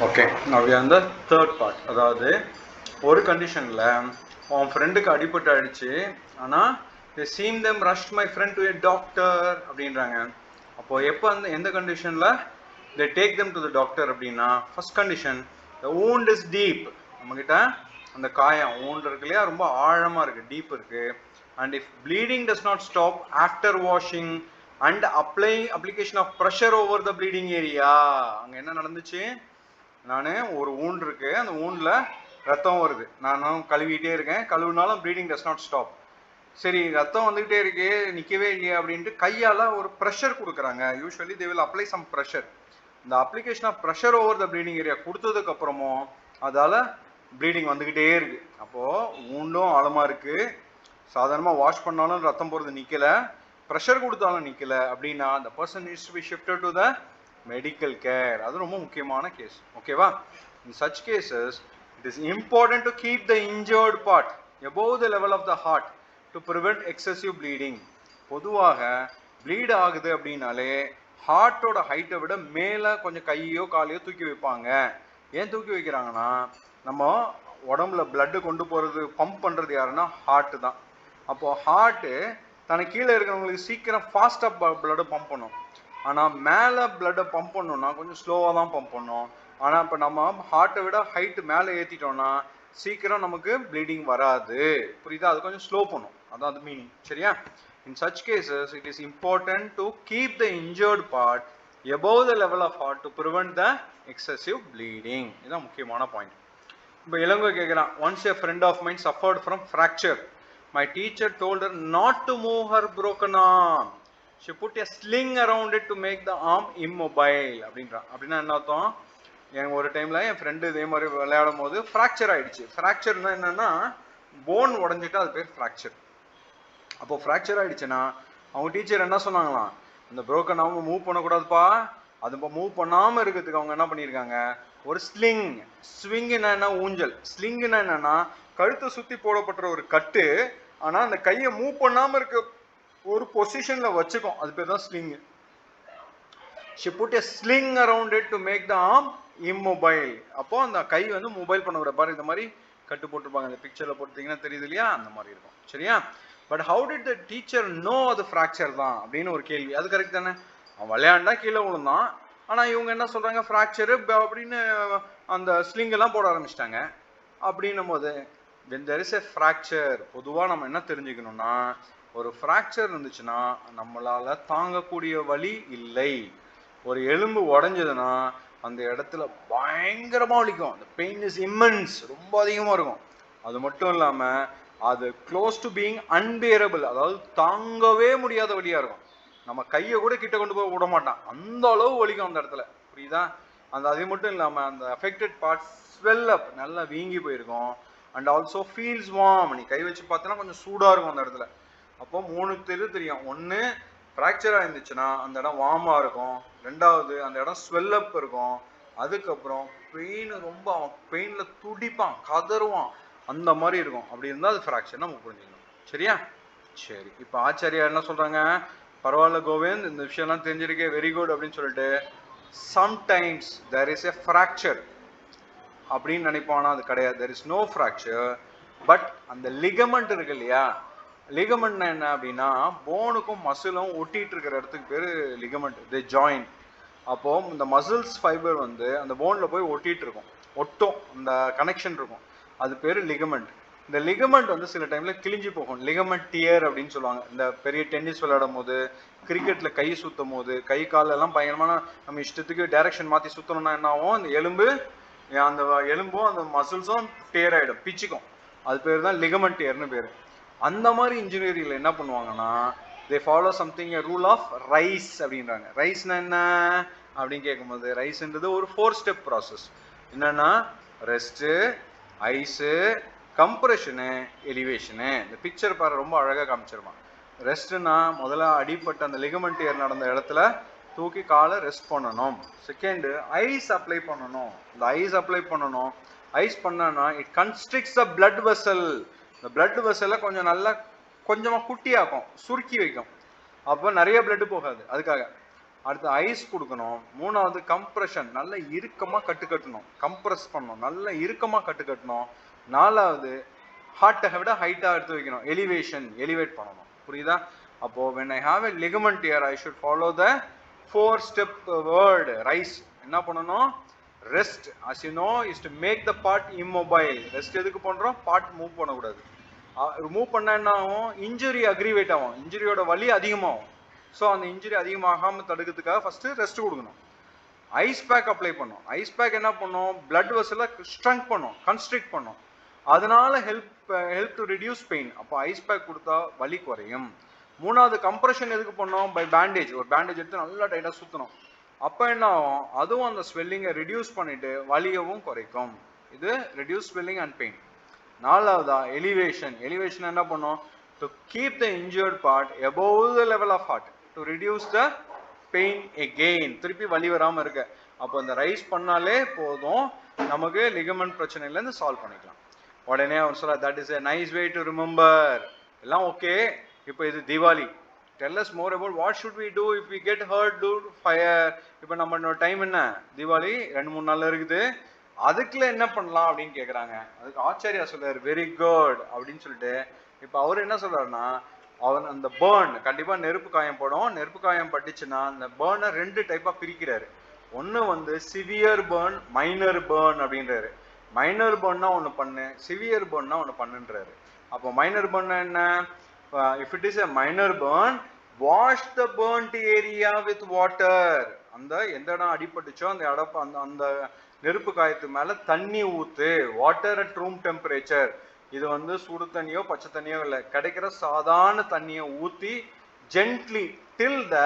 Okay, now we are in the third part. அதாவது ஒரு கண்டிஷனில் உன் ஃப்ரெண்டுக்கு அடிபட்டு ஆயிடுச்சு, ஆனால் they seem them rushed my friend to a doctor அப்படின்றாங்க. அப்போது எப்போ எந்த கண்டிஷனில் they take them to the doctor அப்படின்னா, first condition the wound is deep. நம்மக்கிட்ட அந்த காயம் wound இருக்கு இல்லையா, ரொம்ப ஆழமாக இருக்குது, டீப் இருக்குது. and if bleeding does not stop after washing and application of pressure over the bleeding area, அங்கே என்ன நடந்துச்சு, நான் ஒரு ஊண்ட் இருக்கு, அந்த ஊண்டில் ரத்தம் வருது, நானும் கழுவிட்டே இருக்கேன், கழுவுனாலும் ப்ளீடிங் டஸ் நாட் ஸ்டாப். சரி, ரத்தம் வந்துகிட்டே இருக்கே, நிற்கவே இல்லையா அப்படின்ட்டு கையால் ஒரு ப்ரெஷர் கொடுக்குறாங்க. Usually they will apply some pressure. இந்த application of pressure over the bleeding area கொடுத்ததுக்கப்புறமும் அதால் ப்ளீடிங் வந்துக்கிட்டே இருக்குது. அப்போது ஊண்டும் ஆழமாக இருக்குது, சாதாரணமாக வாஷ் பண்ணாலும் ரத்தம் போகிறது நிற்கலை, ப்ரெஷர் கொடுத்தாலும் நிற்கலை அப்படின்னா the person needs to be shifted to the medical care. அது ரொம்ப முக்கியமான கேஸ். ஓகேவா? in such cases it is important to keep the injured part above the level of the heart to prevent excessive bleeding. பொதுவாக pleat ஆகுது அப்படின்னாலே ஹார்ட்டோட ஹைட்டை விட மேலே கொஞ்சம் கையோ காலையோ தூக்கி வைப்பாங்க. ஏன் தூக்கி வைக்கிறாங்கன்னா, நம்ம உடம்புல பிளட்டு கொண்டு போகிறது, பம்ப் பண்ணுறது யாருன்னா ஹார்ட்டு தான். அப்போது ஹார்ட்டு தனக்கு கீழே இருக்கிறவங்களுக்கு சீக்கிரம் ஃபாஸ்ட்டாக பிளட்டை பம்ப் பண்ணும். ஆனால் மேலே பிளட்டை பம்ப் பண்ணோன்னா கொஞ்சம் ஸ்லோவாக தான் பம்ப் பண்ணும். ஆனால் இப்போ நம்ம ஹார்ட்டை விட ஹைட்டு மேலே ஏற்றிட்டோன்னா சீக்கிரம் நமக்கு ப்ளீடிங் வராது. புரியுதா? அது கொஞ்சம் ஸ்லோ பண்ணும், அதான் அது மீனிங். சரியா? in such cases it is important to keep the injured part above the level of heart to prevent the excessive bleeding. இதுதான் முக்கியமான பாயிண்ட். இப்போ இளங்கோ கேட்குறான், once a friend of mine suffered from fracture. My teacher told her not to move her broken arm. She put a sling around it to make the arm immobile அப்படின்றான். அப்படின்னா என்ன அர்த்தம்? எனக்கு ஒரு டைமில் என் ஃப்ரெண்டு இதே மாதிரி விளையாடும் போது ஃப்ராக்சர் ஆகிடுச்சு. ஃப்ராக்சர்னா என்னென்னா, போன் உடஞ்சிட்டு அது பேர் ஃப்ராக்சர். அப்போது ஃப்ராக்சர் ஆகிடுச்சுன்னா அவங்க டீச்சர் என்ன சொன்னாங்களாம், இந்த புரோக்கன் அவங்க மூவ் பண்ணக்கூடாதுப்பா. அது இப்போ மூவ் பண்ணாமல் இருக்கிறதுக்கு அவங்க என்ன பண்ணியிருக்காங்க, ஒரு ஸ்லிங். ஸ்விங்குன்னா என்ன, ஊஞ்சல். ஸ்லிங்குன்னா என்னென்னா கழுத்தை சுற்றி போடப்பட்ட ஒரு கட்டு, ஆனால் அந்த கையை மூவ் பண்ணாமல் இருக்க ஒரு பொசிஷனில் வச்சுக்கும், அது பேர் தான் sling. she put a sling around it to make the arm immobile. அப்போ அந்த கை வந்து மொபைல் பண்ண விட பாரு, இந்த மாதிரி கட்டு போட்டிருப்பாங்க, அந்த பிக்சரில் போட்டிங்கன்னா தெரியுது இல்லையா, அந்த மாதிரி இருக்கும். சரியா? But how did the teacher know அது ஃப்ராக்சர் தான் அப்படின்னு ஒரு கேள்வி. அது கரெக்ட் தானே? அவன் விளையாண்டா கீழே விழுந்தான், ஆனால் இவங்க என்ன சொல்கிறாங்க, ஃப்ராக்சரு அப்படின்னு அந்த ஸ்லிங் எல்லாம் போட ஆரம்பிச்சிட்டாங்க. அப்படின்னும் போது when there is a fracture, பொதுவாக நம்ம என்ன தெரிஞ்சுக்கணும்னா, ஒரு ஃப்ராக்சர் இருந்துச்சுன்னா நம்மளால் தாங்கக்கூடிய வலி இல்லை. ஒரு எலும்பு உடஞ்சதுன்னா அந்த இடத்துல பயங்கரமாக வலிக்கும், அந்த பெயின் இஸ் இம்மென்ஸ், ரொம்ப அதிகமாக இருக்கும். அது மட்டும் இல்லாமல் அது க்ளோஸ் டு பீயிங் அன்பேரபிள், அதாவது தாங்கவே முடியாத வலியாக இருக்கும். நம்ம கையை கூட கிட்ட கொண்டு போய் விட மாட்டான், அந்த அளவு வலிக்கும் அந்த இடத்துல. புரியுதா? அது மட்டும் இல்லாமல் அந்த அஃபெக்டட் பார்ட் ஸ்வெல் அப், நல்லா வீங்கி போயிருக்கும். அண்ட் ஆல்சோ ஃபீல்ஸ் வார்ம், நீ கை வச்சு பார்த்தீங்கன்னா கொஞ்சம் சூடாக இருக்கும் அந்த இடத்துல. அப்போ 3 தெரியும். ஒன்று, ஃப்ராக்சராக இருந்துச்சுன்னா அந்த இடம் வார்மாக இருக்கும். ரெண்டாவது, அந்த இடம் ஸ்வெல்லப் இருக்கும். அதுக்கப்புறம் பெயின், ரொம்ப அவன் பெயினில் துடிப்பான், கதறுவான், அந்த மாதிரி இருக்கும். அப்படி இருந்தால் அது ஃப்ராக்சர் நம்ம புரிஞ்சுக்கணும். சரியா? சரி, இப்போ ஆச்சாரியா என்ன சொல்கிறாங்க, பரவாயில்ல கோவிந்த், இந்த விஷயம்லாம் தெரிஞ்சிருக்கே, வெரி குட் அப்படின்னு சொல்லிட்டு, sometimes there is a fracture அப்படின்னு நினைப்பானா, அது கிடையாது. There is no fracture. பட் அந்த லிகமெண்ட் இருக்கு இல்லையா, லிகமெண்ட்னா என்ன அப்படின்னா, போனுக்கும் மசிலும் ஒட்டிட்டு இருக்கிற இடத்துக்கு பேர் லிகமெண்ட், தே ஜாயின். அப்போது இந்த மசில்ஸ் ஃபைபர் வந்து அந்த போனில் போய் ஒட்டிகிட்டு இருக்கும், ஒட்டும், இந்த கனெக்ஷன் இருக்கும், அது பேர் லிகமெண்ட். இந்த லிகமெண்ட் வந்து சில டைமில் கிழிஞ்சு போகும், லிகமெண்ட் டியர் அப்படின்னு சொல்லுவாங்க. இந்த பெரிய டென்னிஸ் விளையாடும் போது, கிரிக்கெட்டில் கை சுற்றும் போது, கை காலெல்லாம் பயங்கரமான நம்ம இஷ்டத்துக்கு டைரக்ஷன் மாற்றி சுற்றணும்னா என்ன ஆகும், அந்த அந்த எலும்பும் அந்த மசில்ஸும் டேர் ஆகிடும், பிச்சுக்கும். அது பேர் தான் லிகமெண்ட் டியர்னு பேர். அந்த மாதிரி இன்ஜினியரிங்கில் என்ன பண்ணுவாங்கன்னா, they follow something a rule of RICE அப்படின்றாங்க. ரைஸ்னா என்ன அப்படின்னு கேட்கும்போது, ரைஸ்ன்றது ஒரு 4 ஸ்டெப் ப்ராசஸ். என்னென்னா ரெஸ்ட்டு, ஐஸு, கம்ப்ரெஷனு, எலிவேஷனு. இந்த பிக்சர் பாரு, ரொம்ப அழகாக காமிச்சிருப்பான். ரெஸ்ட்டுனா முதல்ல அடிப்பட்ட அந்த லிகமெண்ட் டியர் நடந்த இடத்துல தூக்கி காலை ரெஸ்ட் பண்ணணும். செகண்டு, ஐஸ் அப்ளை பண்ணணும். இந்த ஐஸ் அப்ளை பண்ணணும். ஐஸ் பண்ணனா இட் கன்ஸ்ட்ரிக்ட்ஸ் த பிளட் வெசல். இந்த பிளட் வெசலை கொஞ்சம் நல்லா கொஞ்சமாக குட்டியாக்கும், சுருக்கி வைக்கும். அப்போ நிறைய பிளட்டு போகாது, அதுக்காக. அடுத்து ஐஸ் கொடுக்கணும். மூணாவது கம்ப்ரெஷன், நல்ல இறுக்கமாக கட்டுக்கட்டணும், கம்ப்ரெஸ் பண்ணணும், நல்ல இறுக்கமாக கட்டுக்கட்டணும். நாலாவது ஹார்ட்டை விட ஹைட்டாக எடுத்து வைக்கணும், எலிவேட் பண்ணணும். புரியுதா? அப்போ when I have a ligament here, I should follow the 4-step word rise. என்ன பண்ணணும்? Rest, as you know, is to make the part immobile. Rest எதுக்கு பண்றோம்? பார்ட் மூவ் பண்ணக்கூடாது. மூவ் பண்ண என்ன ஆகும்? இன்ஜுரி அக்ரிவேட் ஆகும், இன்ஜுரியோட வலி அதிகமாகும். ஸோ அந்த இன்ஜுரி அதிகமாகாமல் தடுக்கிறதுக்காக ஃபர்ஸ்ட் ரெஸ்ட் கொடுக்கணும். ஐஸ் பேக் அப்ளை பண்ணும். ஐஸ் பேக் என்ன பண்ணும்? பிளட் வெசலை ஸ்ட்ரெங்க் பண்ணும், கன்ஸ்ட்ரிக்ட் பண்ணும். அதனால ஹெல்ப் டு ரிடியூஸ் பெயின். அப்போ ஐஸ் பேக் கொடுத்தா வலி குறையும். மூணாவது கம்ப்ரெஷன் எதுக்கு பண்ணோம்? By bandage. ஒரு பேண்டேஜ் எடுத்து நல்லா டைட்டாக சுற்றணும். அப்போ என்ன ஆகும்? அதுவும் அந்த ஸ்வெல்லிங்கை ரிடியூஸ் பண்ணிட்டு வலியவும் குறைக்கும். இது ரெடியூஸ் ஸ்வெல்லிங் அண்ட் பெயின். நாலாவதா எலிவேஷன். எலிவேஷன் என்ன பண்ணும்? To keep the injured part above the level of heart to reduce the pain again. திருப்பி வலி வராமல் இருக்க. அப்போ இந்த ரைஸ் பண்ணாலே போதும், நமக்கு லிகமெண்ட் பிரச்சனையிலேருந்து சால்வ் பண்ணிக்கலாம். உடனே அவர் சொல்ல, that is a nice way to remember. எல்லாம் ஓகே. இப்போ இது Deepavali. Tell us more about what should we do if we get hurt due to fire. இப்போ நம்ம டைம் என்ன? தீபாவளி 2-3 நாள் இருக்குது. அதுக்குள்ள என்ன பண்ணலாம் அப்படின்னு கேட்குறாங்க. அதுக்கு ஆச்சாரியா சொல்றாரு, வெரி குட் அப்படின்னு சொல்லிட்டு. இப்போ அவர் என்ன சொல்றாருன்னா, அவன் அந்த பேர்ன் கண்டிப்பாக நெருப்பு காயம் படும். நெருப்பு காயம் பட்டுச்சுன்னா அந்த பேர்னை 2 டைப்பாக பிரிக்கிறாரு. ஒன்று வந்து சிவியர் பேர்ன், மைனர் பேர்ன் அப்படின்றாரு. மைனர் பேர்ன்னா ஒன்று பண்ணு, சிவியர் பேர்ன்னா ஒன்று பண்ணுன்றாரு. அப்போ மைனர் பேர்ன்னா என்ன? If it is a minor burn, wash the burnt area with water. அந்த எந்த இடம் அடிபட்டுச்சோ அந்த இடம் அந்த நெருப்பு காயத்து மேலே தண்ணி ஊற்று. Water at room temperature. இது வந்து சுடு தண்ணியோ பச்சை தண்ணியோ இல்லை, கிடைக்கிற சாதாரண தண்ணியை ஊற்றி ஜென்ட்லி டில் த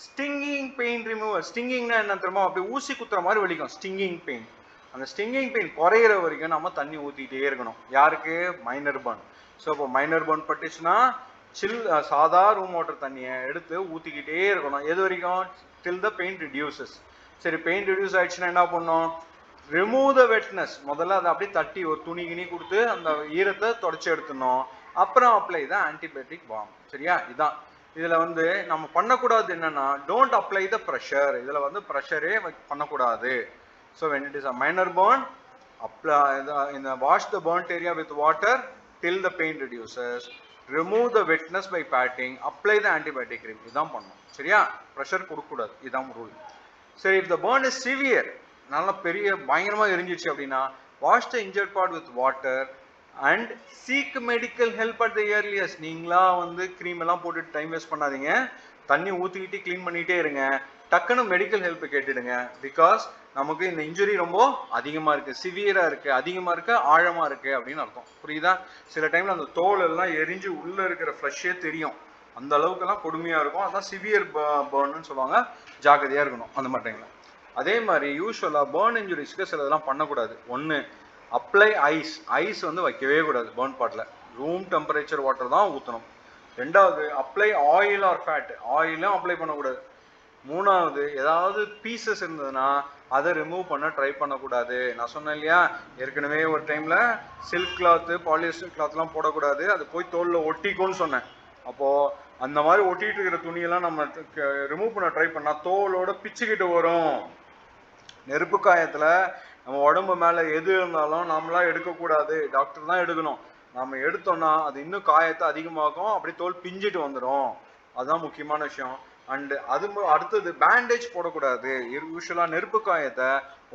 ஸ்டிங்கிங் பெயின் ரிமூவர். ஸ்டிங்கிங்னா என்ன தெரியுமா? அப்படி ஊசி குத்துற மாதிரி வலிக்கும் ஸ்டிங்கிங் பெயின். அந்த ஸ்டிங்கிங் பெயின் குறையிற வரைக்கும் நம்ம தண்ணி ஊற்றிக்கிட்டே இருக்கணும். யாருக்கு? Minor burn. ஸோ இப்போ மைனர் பர்ன் பட்டுச்சுன்னா சாதா ரூம் வாட்டர் தண்ணியை எடுத்து ஊற்றிக்கிட்டே இருக்கணும். எது வரைக்கும்? டில் த பெயின் ரிடியூசஸ். சரி, பெயின் ரிடியூஸ் ஆயிடுச்சுன்னா என்ன பண்ணணும்? Remove the wetness. முதல்ல அதை அப்படியே தட்டி ஒரு துணி கிணி கொடுத்து அந்த ஈரத்தை தொடச்சி எடுத்துடணும். அப்புறம் அப்ளை தான் ஆன்டிபயோட்டிக் பாம். சரியா? இதான் இதில் வந்து நம்ம பண்ணக்கூடாது என்னன்னா, டோன்ட் அப்ளை த ப்ரெஷர். இதில் வந்து ப்ரெஷரே பண்ணக்கூடாது. So when it is a minor burn, apply wash the burnt area with water till the pain reduces. Remove the wetness by patting. Apply the antibiotic cream. இதான் பண்ணணும். சரியா? Pressure கொடுக்கக்கூடாது. இதான் rule. சரி, if the burn is severe, நல்லா பெரிய பயங்கரமாக எரிஞ்சிச்சு அப்படின்னா, wash the injured part with water and seek medical help at the earliest. நீங்களா வந்து க்ரீம் எல்லாம் போட்டுட்டு டைம் வேஸ்ட் பண்ணாதீங்க. தண்ணி ஊற்றிக்கிட்டு க்ளீன் பண்ணிகிட்டே இருங்க. டக்குன்னு மெடிக்கல் ஹெல்ப் கேட்டுடுங்க. பிகாஸ் நமக்கு இந்த இன்ஜுரி ரொம்ப அதிகமாக இருக்குது, சிவியராக இருக்குது, அதிகமாக இருக்குது, ஆழமாக இருக்குது அப்படின்னு அர்த்தம். புரியுதா? சில டைமில் அந்த தோல் எல்லாம் எரிஞ்சு உள்ளே இருக்கிற ஃப்ளஷ்ஷே தெரியும். அந்த அளவுக்குலாம் கொடுமையாக இருக்கும். அதான் சிவியர் பர்ன்னு சொல்லுவாங்க. ஜாக்கிரதையாக இருக்கணும் அந்த மாதிரி டைமில். அதே மாதிரி யூஸ்வலாக பேர்ன் இன்ஜுரிஸ்க்கு சில இதெல்லாம் பண்ணக்கூடாது. ஒன்று, அப்ளை ஐஸ். ஐஸ் வந்து வைக்கவே கூடாது பேர்ன் பாட்டில். ரூம் டெம்பரேச்சர் வாட்டர் தான் ஊற்றணும். ரெண்டாவது, அப்ளை ஆயில் ஆர் ஃபேட். ஆயிலும் அப்ளை பண்ணக்கூடாது. மூணாவது, ஏதாவது பீசஸ் இருந்ததுன்னா அதை ரிமூவ் பண்ண ட்ரை பண்ணக்கூடாது. நான் சொன்னேன் இல்லையா ஏற்கனவே ஒரு டைமில், சில்க் கிளாத்து பாலிஸ்டர் கிளாத்லாம் போடக்கூடாது, அது போய் தோலில் ஒட்டிக்கும்னு சொன்னேன். அப்போது அந்த மாதிரி ஒட்டிகிட்டு இருக்கிற துணியெல்லாம் நம்ம ரிமூவ் பண்ண ட்ரை பண்ணால் தோலோட பிச்சுக்கிட்டு வரும். நெருப்பு காயத்தில் நம்ம உடம்பு மேலே எது இருந்தாலும் நம்மளாம் எடுக்கக்கூடாது, டாக்டர் தான் எடுக்கணும். நம்ம எடுத்தோம்னா அது இன்னும் காயத்தை அதிகமாகும், அப்படி தோல் பிஞ்சிட்டு வந்துடும். அதுதான் முக்கியமான விஷயம். அண்டு அது அடுத்தது, பேண்டேஜ் போடக்கூடாது. யூஸ்வலாக நெருப்பு காயத்தை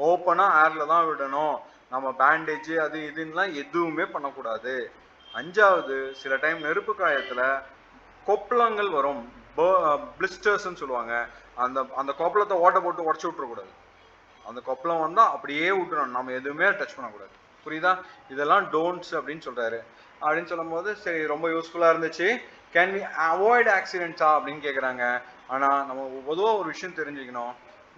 ஓப்பனாக ஏரில் தான் விடணும். நம்ம பேண்டேஜ் அது இதுன்னெலாம் எதுவுமே பண்ணக்கூடாது. அஞ்சாவது, சில டைம் நெருப்பு காயத்தில் கொப்பளங்கள் வரும், பிளிஸ்டர்ஸ்ன்னு சொல்லுவாங்க. அந்த கொப்பளத்தை ஓட்டை போட்டு உடச்சி விட்டுறக்கூடாது. அந்த கொப்பளம் வந்தால் அப்படியே விட்டுறணும், நம்ம எதுவுமே டச் பண்ணக்கூடாது. புரியுதா? இதெல்லாம் டோன்ட்ஸ் அப்படின்னு சொல்கிறாரு. அப்படின்னு சொல்லும் போது சரி, ரொம்ப யூஸ்ஃபுல்லாக இருந்துச்சு. கேன் வி அவாய்ட் ஆக்சிடென்ட்ஸா அப்படின்னு கேட்குறாங்க. ஆனால் நம்ம பொதுவாக ஒரு விஷயம் தெரிஞ்சுக்கணும்.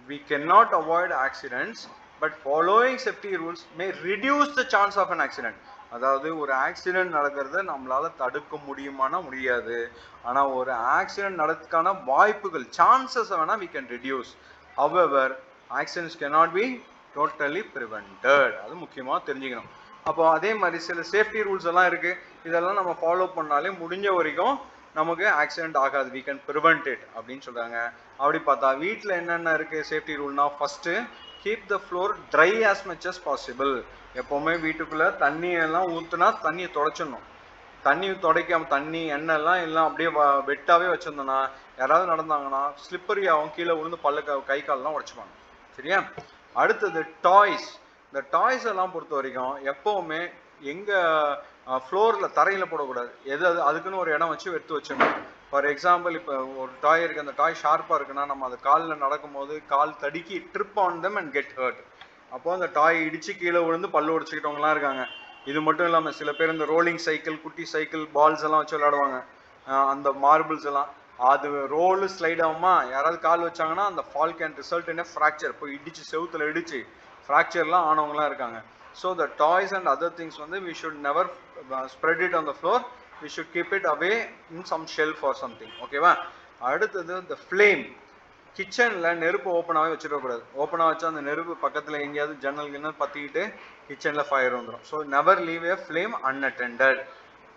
We can not avoid accidents, but following safety rules may reduce the chance of an accident. அதாவது ஒரு ஆக்சிடென்ட் நடக்கிறத நம்மளால் தடுக்க முடியுமானா முடியாது. ஆனால் ஒரு ஆக்சிடென்ட் நடக்கிறதுக்கான வாய்ப்புகள், சான்சஸை வேணால் we can reduce. However accidents cannot be totally prevented. அது முக்கியமாக தெரிஞ்சுக்கணும். அப்போ அதே மாதிரி சில சேஃப்டி ரூல்ஸ் எல்லாம் இருக்குது. இதெல்லாம் நம்ம ஃபாலோ பண்ணாலே முடிஞ்ச வரைக்கும் நமக்கு ஆக்சிடென்ட் ஆகாது, we can prevent it அப்படின்னு சொல்றாங்க. அப்படி பார்த்தா வீட்டில் என்னென்ன இருக்கு சேஃப்டி ரூல்னா, first keep the floor dry as much as possible. எப்போவுமே வீட்டுக்குள்ள தண்ணி எல்லாம் ஊற்றுனா தண்ணியை தொடச்சிடணும். தண்ணி துடைக்காம தண்ணி எண்ணெய்லாம் எல்லாம் அப்படியே வெட்டாவே வச்சிருந்தோம்னா யாராவது நடந்தாங்கன்னா ஸ்லிப்பரி ஆகும், கீழே விழுந்து கை கால்லாம் உடைச்சுப்பாங்க. சரியா? அடுத்தது டாய்ஸ். இந்த டாய்ஸ் எல்லாம் பொறுத்த வரைக்கும் எப்பவுமே எங்க ஃப்ளோர்ல தரையில போடக்கூடாது. எது அதுக்குன்னு ஒரு இடம் வச்சு எடுத்து வச்சிடணும். ஃபார் எக்ஸாம்பிள் இப்போ ஒரு டாய் இருக்கு, அந்த டாய் ஷார்ப்பா இருக்குன்னா நம்ம அது காலில் நடக்கும்போது கால் தடுக்கி trip on them and get hurt. அப்போ அந்த டாய் இடிச்சு கீழே விழுந்து பல்லு உடைச்சிக்கிட்டவங்கலாம் இருக்காங்க. இது மட்டும் இல்லாமல் சில பேர் இந்த ரோலிங் சைக்கிள், குட்டி சைக்கிள், பால்ஸ் எல்லாம் வச்சு விளையாடுவாங்க. அந்த மார்பிள்ஸ் எல்லாம் அது ரோலு ஸ்லைட் ஆகுமா, யாராவது கால் வச்சாங்கன்னா அந்த fall can result in fracture. போய் இடிச்சு செவுத்துல இடிச்சு ஃப்ராக்சர்லாம் ஆனவங்களாம் இருக்காங்க. So the toys and other things வந்து we should never spread it on the floor. We should keep it away in some shelf or something. ஓகேவா? அடுத்தது த ஃப்ளேம். கிச்சனில் நெருப்பு ஓப்பனாகவே வச்சிடக்கூடாது. ஓப்பனாக வச்சா அந்த நெருப்பு பக்கத்தில் எங்கேயாவது ஜன்னல் பற்றிக்கிட்டு கிச்சனில் ஃபயர் வந்துடும். ஸோ நெவர் லீவ் ஏ ஃப்ளேம் அன்அட்டெண்டட்.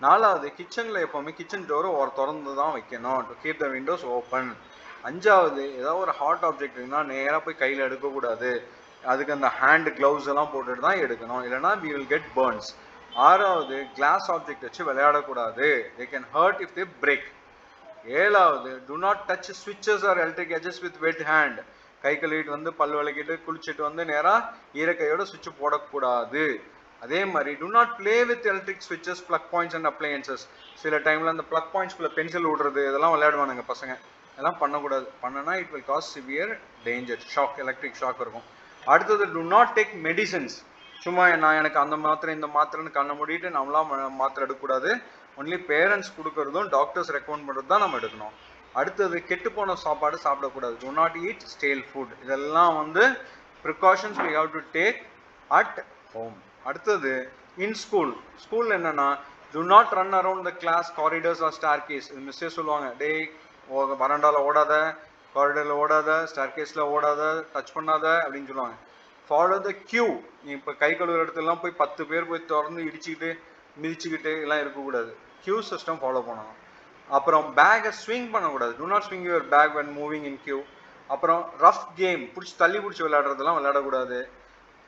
நாலாவது, கிச்சனில் எப்போவுமே கிச்சன் டோரை திறந்து தான் வைக்கணும், to keep the Windows open. அஞ்சாவது, ஏதாவது ஒரு ஹாட் ஆப்ஜெக்ட் இருந்தால் நேராக போய் கையில் எடுக்கக்கூடாது. அதுக்கு அந்த ஹேண்ட் க்ளவுஸ் எல்லாம் போட்டுட்டு தான் எடுக்கணும், இல்லைனா வி வில் கெட் பர்ன்ஸ். ஆறாவது, கிளாஸ் ஆப்ஜெக்ட் வச்சு விளையாடக்கூடாது, they can hurt if they break. ஏழாவது, டு நாட் டச் ஸ்விட்சஸ் or electric edges with wet hand. கை கழுவிட்டு வந்து பல் விளக்கிட்டு குளிச்சுட்டு வந்து நேராக ஈரக்கையோட சுவிட்ச் போடக்கூடாது. அதே மாதிரி do not play with electric ஸ்விட்சஸ், பிளக் பாயிண்ட்ஸ் அண்ட் அப்ளையன்சஸ். சில டைமில் அந்த பிளக் பாயிண்ட்ஸ்குள்ளே பென்சில் விடுறது இதெல்லாம் விளையாடுவானுங்க பசங்க. இதெல்லாம் பண்ணக்கூடாது. பண்ணனா it will cause severe danger, shock, electric shock இருக்கும். அடுத்தது, டு நாட் டேக் மெடிசன்ஸ். சும்மா நான் எனக்கு அந்த மாத்திரை இந்த மாத்திரைன்னு கண்ணை மூடிட்டு நம்மளாம் மாத்திரை எடுக்கக்கூடாது. ஒன்லி பேரண்ட்ஸ் கொடுக்கறதும் டாக்டர்ஸ் ரெக்கமெண்ட் பண்ணுறது தான் நம்ம எடுக்கணும். அடுத்தது, கெட்டு போன சாப்பாடு சாப்பிடக்கூடாது. Do not eat stale food. இதெல்லாம் வந்து precautions we have to take at home. அடுத்தது, இன் ஸ்கூல். ஸ்கூல் என்னன்னா, do not run around the class corridors or staircase. மிஸ்ஸே சொல்லுவாங்க, டேய் வராண்டாவில் ஓடாத, காரிடரில் ஓடாத, ஸ்டார் கேஸில் ஓடாத, டச் பண்ணாத அப்படின்னு சொல்லுவாங்க. Follow the queue. நீ இப்போ கை கழுவுற இடத்துலலாம் போய் 10 பேர் போய் திறந்து இடிச்சுக்கிட்டு மிதிச்சுக்கிட்டு எல்லாம் இருக்கக்கூடாது. கியூ சிஸ்டம் ஃபாலோ பண்ணணும். அப்புறம் பேக்கை ஸ்விங் பண்ணக்கூடாது. Do not swing your bag when moving in queue. அப்புறம் ரஃப் கேம், தள்ளி பிடிச்சி விளையாடுறதெல்லாம் விளையாடக்கூடாது.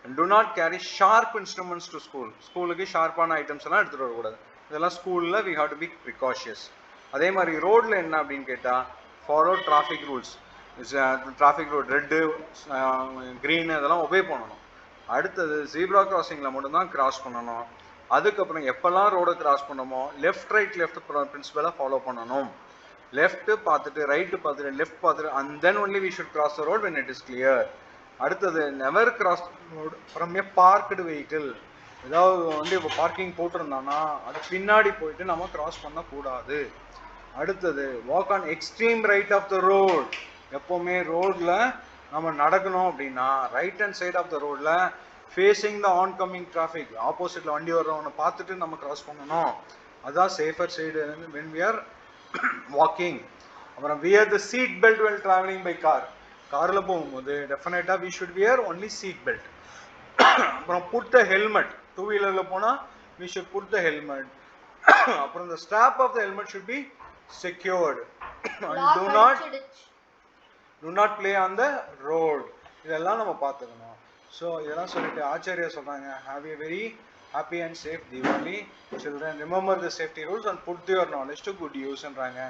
Do not carry sharp instruments to school. ஸ்கூலுக்கு ஷார்ப்பான ஐட்டம்ஸ் எல்லாம் எடுத்துகிட்டு வரக்கூடாது. இதெல்லாம் ஸ்கூலில் we have to be precautious. அதே மாதிரி ரோடில் என்ன அப்படின்னு கேட்டால், follow traffic rules. Traffic rule red green இதெல்லாம் ஒபே பண்ணணும். அடுத்தது, ஜீப்ரா கிராசிங்கில் மட்டும்தான் கிராஸ் பண்ணணும். அதுக்கப்புறம் எப்போல்லாம் ரோடை கிராஸ் பண்ணமோ லெஃப்ட் ரைட் லெஃப்ட் பிரின்சிபலை ஃபாலோ பண்ணணும். லெஃப்ட் பார்த்துட்டு ரைட்டு பார்த்துட்டு லெஃப்ட் பார்த்துட்டு and then only we should cross the road when it is clear. அடுத்தது, never cross road from a parked vehicle. ஏதாவது வந்து இப்போ பார்க்கிங் போட்டிருந்தான்னா அது பின்னாடி போயிட்டு நம்ம கிராஸ் பண்ணக்கூடாது. அடுத்தது, walk on extreme right of the road. எப்போவுமே ரோடில் நம்ம நடக்கணும் அப்படின்னா right hand side of the ரோடில் facing the oncoming traffic, ஆப்போசிட்டில் வண்டி வர்றவனை பார்த்துட்டு நம்ம கிராஸ் பண்ணணும். அதுதான் safer side when we are walking. அப்புறம் wear the seat belt while traveling by car. காரில் போகும்போது டெஃபினட்டாக we should wear only seat belt. அப்புறம் put the helmet. 2-wheelerல போனால் we should put the helmet. அப்புறம் the strap of the helmet should be secured. And do not play on the road. இதெல்லாம் நம்ம பார்த்துக்கணும். So இதெல்லாம் சொல்லிட்டு ஆச்சாரியா சொல்கிறாங்க, have a very happy and safe Diwali. Children, remember the safety rules and put your knowledge to good use-ன்றாங்க.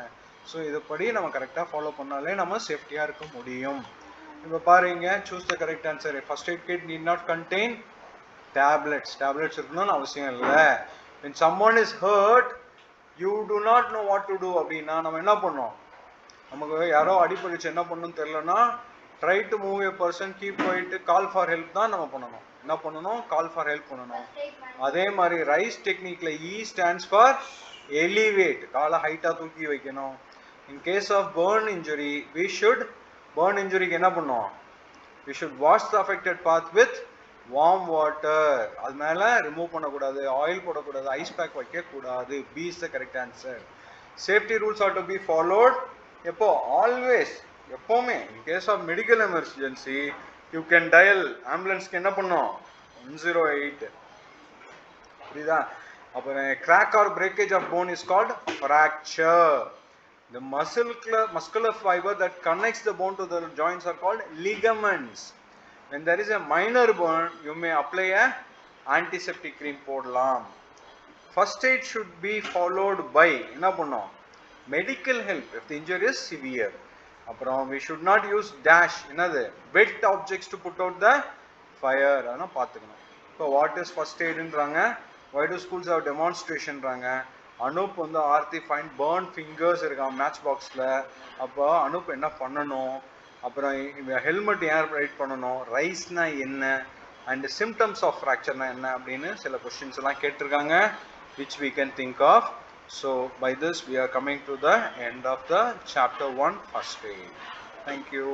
So இதுபடி நம்ம கரெக்டாக ஃபாலோ பண்ணாலே நம்ம சேஃப்டியாக இருக்க முடியும். இப்போ பாருங்க, choose the correct answer. First aid kit need not contain tablets. Tablets இருக்கணும்னு அவசியம் இல்லை. when someone is hurt you do not know what to do அப்படின்னா நம்ம என்ன பண்ணோம்? நமக்கு யாரோ அடிபடிச்சு என்ன பண்ணணும்னு தெரியலன்னா try to move a person, keep போயிட்டு கால் ஃபார் ஹெல்ப் தான் நம்ம பண்ணணும். என்ன பண்ணணும்? கால் ஃபார் ஹெல்ப் பண்ணணும். அதே மாதிரி ரைஸ் டெக்னிக்ல இ ஸ்டாண்ட்ஸ் ஃபார் எலிவேட், காலை ஹைட்டா தூக்கி வைக்கணும். In case of burn injury we should, burn இன்ஜுரிக்கு என்ன பண்ணுவோம்? We should wash the affected part with warm water. அது மேலே ரிமூவ் பண்ணக்கூடாது, ஆயில் போடக்கூடாது, ஐஸ் பேக் வைக்கக்கூடாது. B is the correct answer. Safety rules are to be followed. எப்போ? Always, எப்போவுமே. In case of medical emergency you can dial, ஆம்புலன்ஸ்க்கு என்ன பண்ணோம்? 108. புரியுதா? அப்புறம் crack or breakage of bone is called fracture. The muscular fiber that connects the bone to the joints are called ligaments. When there is a minor burn, you may apply a antiseptic cream போடலாம். First aid should be followed by என்ன பண்ணோம், medical help if the injury is severe. அப்புறம் we should not use dash, என்னது, wet objects to put out the fire. அதனா பார்த்துக்கணும். இப்போ what is first aidன்றாங்க, why do schools have demonstrationன்றாங்க. Anoop வந்து Aarthi find burn fingers இருக்கான் match பாக்ஸில். அப்போ அனூப் என்ன பண்ணணும், அப்புறம் ஹெல்மெட் ஏன் ரைட் பண்ணணும், ரைஸ்னா என்ன, அண்ட் சிம்டம்ஸ் ஆஃப் ஃப்ராக்சர்னா என்ன அப்படின்னு சில கொஸ்டின்ஸ் எல்லாம் கேட்டிருக்காங்க, which we can think of. So by this we are coming to the end of the chapter 1 first aid. Thank you.